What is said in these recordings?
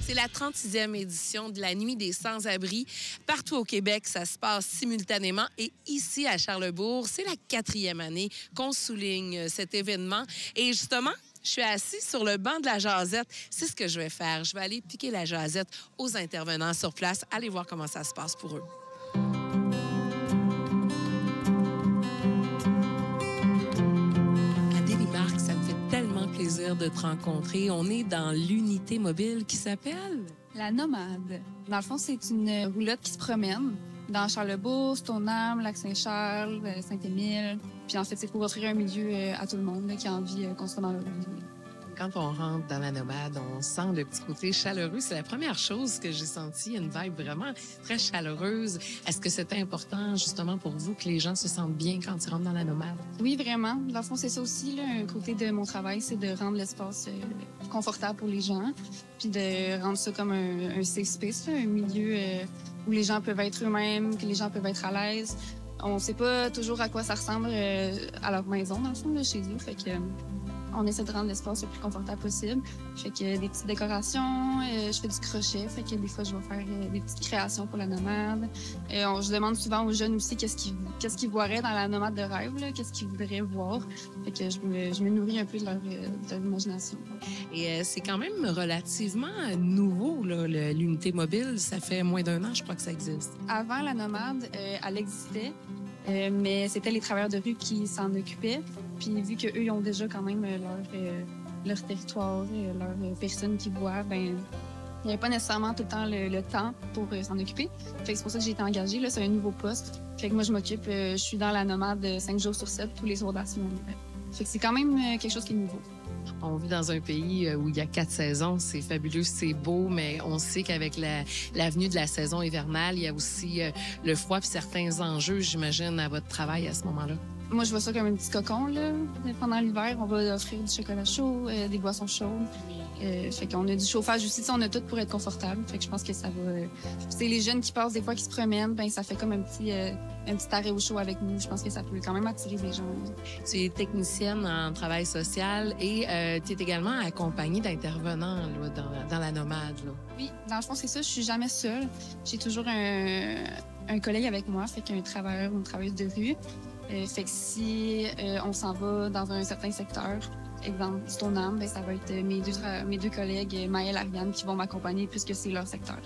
C'est la 36e édition de la Nuit des sans-abri. Partout au Québec, ça se passe simultanément. Et ici, à Charlesbourg, c'est la 4e année qu'on souligne cet événement. Et justement, je suis assise sur le banc de la jasette. C'est ce que je vais faire. Je vais aller piquer la jasette aux intervenants sur place. Allez voir comment ça se passe pour eux. Adélie Marc, ça me fait tellement plaisir de te rencontrer. On est dans l'unité mobile qui s'appelle... La Nomade. Dans le fond, c'est une roulotte qui se promène dans Charlesbourg, Stoneham, Lac-Saint-Charles, Saint-Émile. Puis en fait, c'est pour offrir un milieu à tout le monde qui a envie qu'on soit dans leur vie. Quand on rentre dans la Nomade, on sent le petit côté chaleureux. C'est la première chose que j'ai sentie, une vibe vraiment très chaleureuse. Est-ce que c'était important, justement, pour vous, que les gens se sentent bien quand ils rentrent dans la Nomade? Oui, vraiment. Dans le fond, c'est ça aussi, là, un côté de mon travail, c'est de rendre l'espace confortable pour les gens, puis de rendre ça comme un safe space, là, un milieu où les gens peuvent être eux-mêmes, que les gens peuvent être à l'aise. On sait pas toujours à quoi ça ressemble à leur maison, dans le fond, là, chez eux. Fait que... on essaie de rendre l'espace le plus confortable possible. Fait que des petites décorations, je fais du crochet. Fait que des fois, je vais faire des petites créations pour la nomade. Je demande souvent aux jeunes aussi qu'est-ce qu'ils voiraient dans la nomade de rêve, qu'est-ce qu'ils voudraient voir. Fait que je me nourris un peu de leur imagination. Et c'est quand même relativement nouveau, là, l'unité mobile. Ça fait moins d'1 an, je crois que ça existe. Avant la nomade, elle existait. Mais c'était les travailleurs de rue qui s'en occupaient. Puis vu qu'eux, ils ont déjà quand même leur territoire, leurs personnes qui voient, ben il n'y avait pas nécessairement tout le temps le temps pour s'en occuper. Fait que c'est pour ça que j'ai été engagée. Là, c'est un nouveau poste. Fait que moi, je m'occupe, je suis dans la nomade 5 jours sur 7, tous les soirs de la semaine. Fait que c'est quand même quelque chose qui est nouveau. On vit dans un pays où il y a 4 saisons. C'est fabuleux, c'est beau, mais on sait qu'avec la venue de la saison hivernale, il y a aussi le froid et certains enjeux, j'imagine, à votre travail à ce moment-là. Moi, je vois ça comme un petit cocon, là. Pendant l'hiver, on va offrir du chocolat chaud, des boissons chaudes. Fait qu'on a du chauffage aussi. On a tout pour être confortable. Fait que je pense que ça va... C'est les jeunes qui passent des fois, qui se promènent, ben ça fait comme un petit arrêt au chaud avec nous. Je pense que ça peut quand même attirer des gens. Tu es technicienne en travail social et tu es également accompagnée d'intervenants là, dans la nomade. Là. Oui, dans le fond, c'est ça. Je suis jamais seule. J'ai toujours un collègue avec moi, fait qu'un travailleur ou une travailleuse de rue. Fait que si on s'en va dans un certain secteur, exemple Stoneham, ben ça va être mes deux collègues, Maëlle et Ariane, qui vont m'accompagner puisque c'est leur secteur.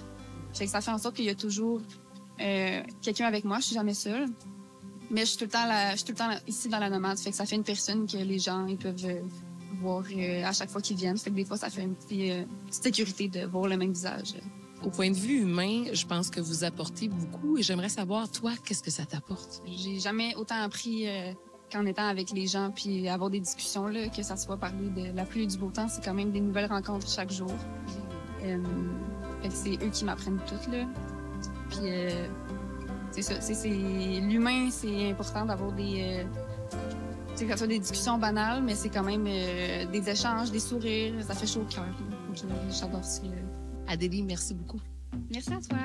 Fait que ça fait en sorte qu'il y a toujours quelqu'un avec moi. Je suis jamais seule, mais je suis tout le temps ici dans la nomade. Fait que ça fait une personne que les gens ils peuvent voir à chaque fois qu'ils viennent. Fait que des fois, ça fait une petite sécurité de voir le même visage. Au point de vue humain, je pense que vous apportez beaucoup et j'aimerais savoir, toi, qu'est-ce que ça t'apporte? J'ai jamais autant appris qu'en étant avec les gens puis avoir des discussions, là, que ça soit parler de la pluie et du beau temps. C'est quand même des nouvelles rencontres chaque jour. Fait que c'est eux qui m'apprennent tout, là. Puis c'est ça. L'humain, c'est important d'avoir des... que ça soit des discussions banales, mais c'est quand même des échanges, des sourires. Ça fait chaud au cœur. J'adore ça. Adélie, merci beaucoup. Merci à toi.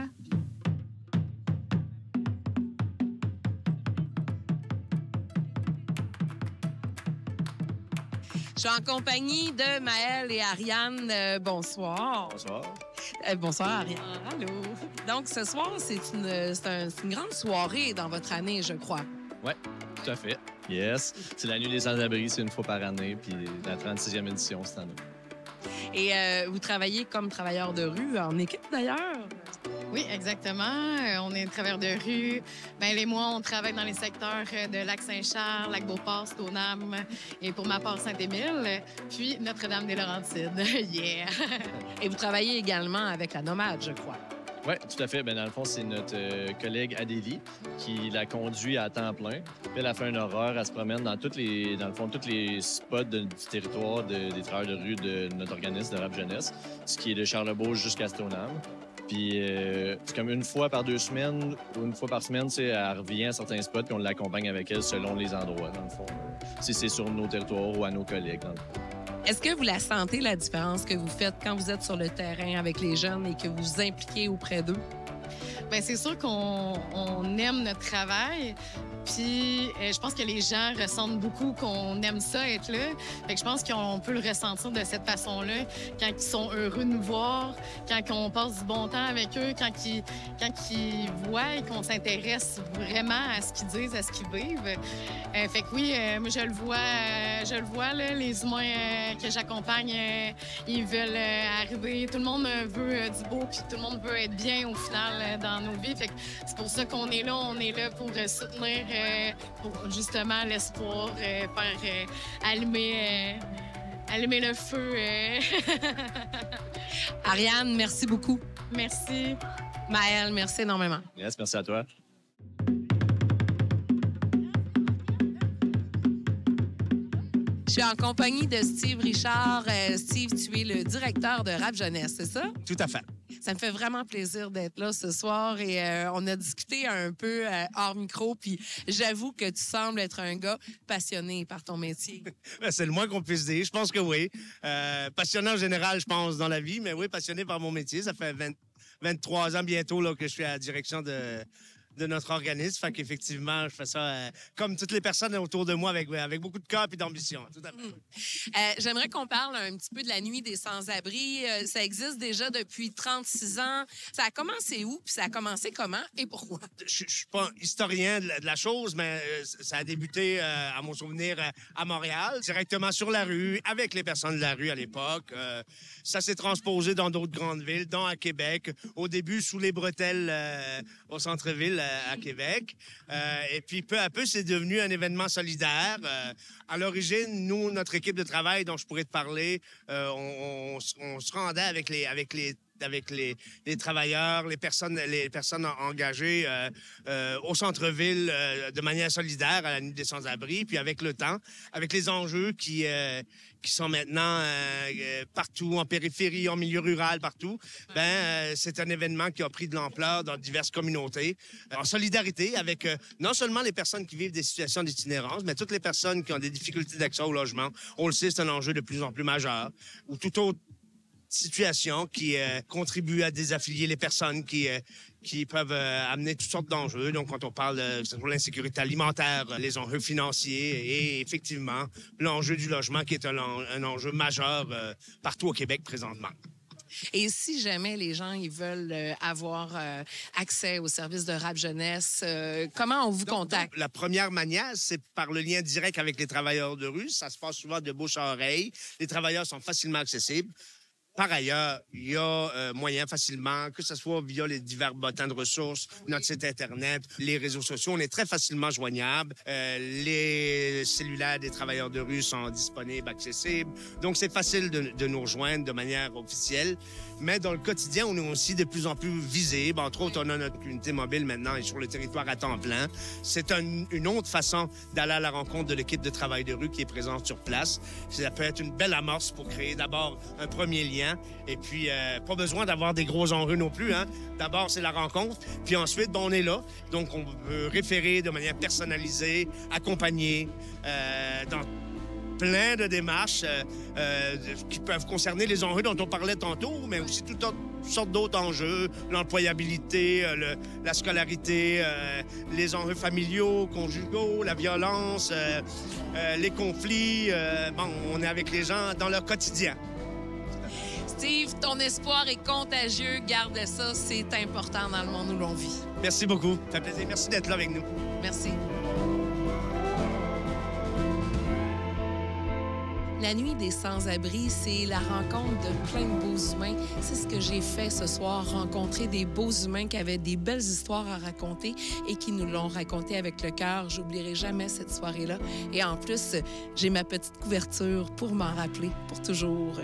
Je suis en compagnie de Maëlle et Ariane. Bonsoir. Bonsoir. Bonsoir, Ariane. Allô. Donc, ce soir, c'est une grande soirée dans votre année, je crois. Oui, tout à fait. Yes. C'est la Nuit des sans-abri, c'est une fois par année, puis la 36e édition cette année. Et vous travaillez comme travailleur de rue, en équipe d'ailleurs? Oui, exactement. On est travailleurs de rue. Ben, les mois, on travaille dans les secteurs de Lac-Saint-Charles, Lac-Beauport, Stoneham et pour ma part Saint-Émile, puis Notre-Dame-des-Laurentides. Yeah! Et vous travaillez également avec la nomade, je crois. Oui, tout à fait. Ben, dans le fond, c'est notre collègue Adélie qui la conduit à temps plein. Puis elle a fait un horaire, elle se promène dans tous les spots du territoire des travailleurs de rue de notre organisme de Rap Jeunesse, ce qui est de Charlesbourg jusqu'à Stoneham. Puis c'est comme une fois par 2 semaines ou une fois par semaine, elle revient à certains spots puis on l'accompagne avec elle selon les endroits, dans le fond. Si c'est sur nos territoires ou à nos collègues, dans le fond. Est-ce que vous la sentez, la différence que vous faites quand vous êtes sur le terrain avec les jeunes et que vous vous impliquez auprès d'eux? Bien, c'est sûr qu'on aime notre travail. Puis, je pense que les gens ressentent beaucoup qu'on aime ça, être là. Fait que je pense qu'on peut le ressentir de cette façon-là, quand ils sont heureux de nous voir, quand on passe du bon temps avec eux, quand ils voient et qu'on s'intéresse vraiment à ce qu'ils disent, à ce qu'ils vivent. Fait que oui, moi, je le vois, là, les humains que j'accompagne, ils veulent arriver. Tout le monde veut du beau, puis tout le monde veut être bien au final dans nos vies. Fait que c'est pour ça qu'on est là. On est là pour soutenir pour justement l'espoir, faire allumer le feu. Ariane, merci beaucoup. Merci. Maëlle, merci énormément. Yes, merci à toi. Je suis en compagnie de Steve Richard. Steve, tu es le directeur de Rap Jeunesse, c'est ça? Tout à fait. Ça me fait vraiment plaisir d'être là ce soir et on a discuté un peu hors micro, puis j'avoue que tu sembles être un gars passionné par ton métier. C'est le moins qu'on puisse dire. Je pense que oui. Passionné en général, je pense, dans la vie, mais oui, passionné par mon métier. Ça fait 23 ans bientôt là, que je suis à la direction de notre organisme. Fait qu'effectivement, je fais ça comme toutes les personnes autour de moi avec beaucoup de cœur et d'ambition. Tout à fait. J'aimerais qu'on parle un petit peu de la Nuit des sans-abri. Ça existe déjà depuis 36 ans. Ça a commencé où? Puis ça a commencé comment et pourquoi? Je suis pas historien de la chose, mais ça a débuté, à mon souvenir, à Montréal, directement sur la rue, avec les personnes de la rue à l'époque. Ça s'est transposé dans d'autres grandes villes, dont à Québec. Au début, sous les bretelles au centre-ville à Québec. Et puis, peu à peu, c'est devenu un événement solidaire. À l'origine, nous, notre équipe de travail dont je pourrais te parler, on se rendait avec les travailleurs, les personnes engagées au centre-ville de manière solidaire à la Nuit des sans-abri. Puis avec le temps, avec les enjeux qui sont maintenant partout, en périphérie, en milieu rural, partout, c'est un événement qui a pris de l'ampleur dans diverses communautés, en solidarité avec non seulement les personnes qui vivent des situations d'itinérance, mais toutes les personnes qui ont des difficultés d'accès au logement. On le sait, c'est un enjeu de plus en plus majeur, ou tout autre situation qui contribue à désaffilier les personnes qui peuvent amener toutes sortes d'enjeux. Donc, quand on parle de l'insécurité alimentaire, les enjeux financiers et effectivement l'enjeu du logement qui est un enjeu majeur partout au Québec présentement. Et si jamais les gens ils veulent avoir accès aux services de Rap Jeunesse, comment on vous contacte? La première manière, c'est par le lien direct avec les travailleurs de rue. Ça se passe souvent de bouche à oreille. Les travailleurs sont facilement accessibles. Par ailleurs, il y a moyen facilement, que ce soit via les divers bottins de ressources, notre site Internet, les réseaux sociaux, on est très facilement joignable. Les cellulaires des travailleurs de rue sont disponibles, accessibles. Donc, c'est facile de nous rejoindre de manière officielle. Mais dans le quotidien, on est aussi de plus en plus visible. Entre autres, on a notre unité mobile maintenant et sur le territoire à temps plein. C'est une autre façon d'aller à la rencontre de l'équipe de travail de rue qui est présente sur place. Ça peut être une belle amorce pour créer d'abord un premier lien. Et puis, pas besoin d'avoir des gros enjeux non plus. Hein. D'abord, c'est la rencontre. Puis ensuite, on est là. Donc, on veut référer de manière personnalisée, accompagner dans plein de démarches qui peuvent concerner les enjeux dont on parlait tantôt, mais aussi toutes sortes d'autres enjeux, l'employabilité, la scolarité, les enjeux familiaux, conjugaux, la violence, les conflits. On est avec les gens dans leur quotidien. Steve, ton espoir est contagieux. Garde ça, c'est important dans le monde où l'on vit. Merci beaucoup. Ça fait plaisir. Merci d'être là avec nous. Merci. La Nuit des sans-abri, c'est la rencontre de plein de beaux humains. C'est ce que j'ai fait ce soir, rencontrer des beaux humains qui avaient des belles histoires à raconter et qui nous l'ont raconté avec le cœur. J'oublierai jamais cette soirée-là. Et en plus, j'ai ma petite couverture pour m'en rappeler pour toujours.